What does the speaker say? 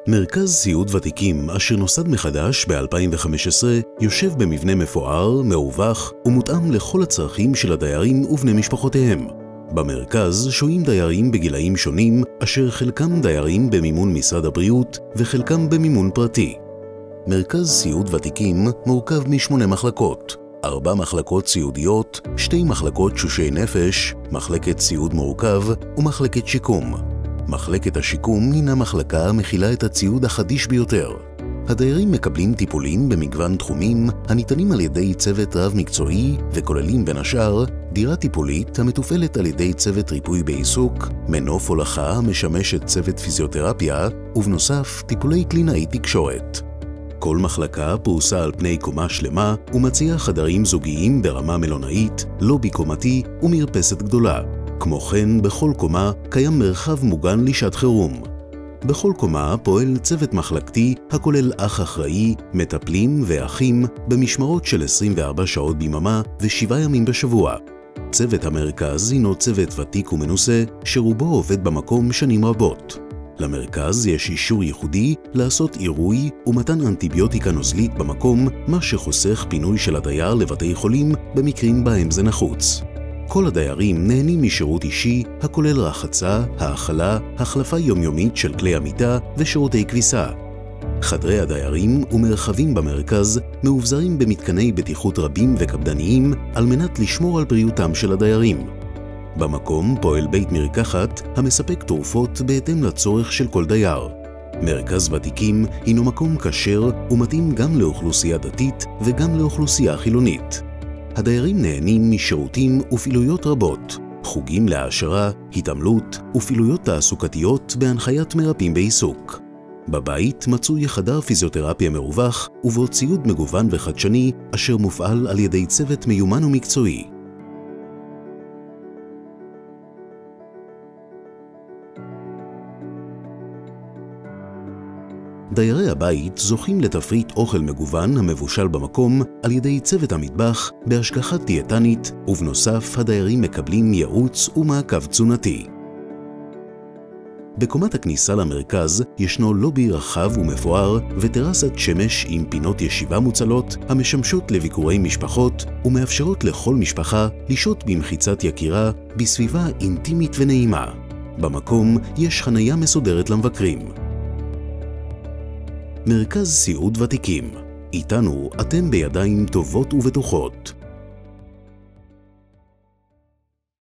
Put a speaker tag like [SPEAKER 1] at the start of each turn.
[SPEAKER 1] מרכז סיעוד ותיקים, אשר נוסד מחדש ב-2015, יושב במבנה מפואר, מאובך ומותאם לכל הצרכים של הדיירים ובני משפחותיהם. במרכז שוהים דיירים בגילאים שונים, אשר חלקם דיירים במימון משרד הבריאות וחלקם במימון פרטי. מרכז סיעוד ותיקים מורכב מ8 מחלקות, 4 מחלקות סיעודיות, 2 מחלקות תשושי נפש, מחלקת סיעוד מורכב ומחלקת שיקום. מחלקת השיקום הינה מחלקה המכילה את הציוד החדיש ביותר. הדיירים מקבלים טיפולים במגוון תחומים הניתנים על ידי צוות רב מקצועי וכוללים בין השאר דירה טיפולית המתופעלת על ידי צוות ריפוי בעיסוק, מנוף הולכה המשמשת צוות פיזיותרפיה ובנוסף טיפולי קלינאי תקשורת. כל מחלקה פרוסה על פני קומה שלמה ומציעה חדרים זוגיים ברמה מלונאית, לובי קומתי ומרפסת גדולה. כמו כן, בכל קומה קיים מרחב מוגן לשעת חירום. בכל קומה פועל צוות מחלקתי הכולל אח אחראי, מטפלים ואחים במשמרות של 24 שעות ביממה ו7 ימים בשבוע. צוות המרכז הינו צוות ותיק ומנוסה שרובו עובד במקום שנים רבות. למרכז יש אישור ייחודי לעשות עירוי ומתן אנטיביוטיקה נוזלית במקום, מה שחוסך פינוי של הדייר לבתי חולים במקרים בהם זה נחוץ. כל הדיירים נהנים משירות אישי הכולל רחצה, האכלה, החלפה יומיומית של כלי המיטה ושירותי כביסה. חדרי הדיירים ומרחבים במרכז מאובזרים במתקני בטיחות רבים וקפדניים על מנת לשמור על בריאותם של הדיירים. במקום פועל בית מרקחת המספק תרופות בהתאם לצורך של כל דייר. מרכז ותיקים הינו מקום כשר ומתאים גם לאוכלוסייה דתית וגם לאוכלוסייה חילונית. הדיירים נהנים משירותים ופעילויות רבות, חוגים להעשרה, התעמלות ופעילויות תעסוקתיות בהנחיית מרפאים בעיסוק. בבית מצוי חדר פיזיותרפיה מרווח ובו ציוד מגוון וחדשני אשר מופעל על ידי צוות מיומן ומקצועי. דיירי הבית זוכים לתפריט אוכל מגוון המבושל במקום על ידי צוות המטבח בהשגחת דיאטנית, ובנוסף הדיירים מקבלים ייעוץ ומעקב תזונתי. בקומת הכניסה למרכז ישנו לובי רחב ומפואר וטרסת שמש עם פינות ישיבה מוצלות המשמשות לביקורי משפחות ומאפשרות לכל משפחה לשהות במחיצת יקירה בסביבה אינטימית ונעימה. במקום יש חניה מסודרת למבקרים. מרכז סיעוד ותיקים. איתנו אתם בידיים טובות ובטוחות.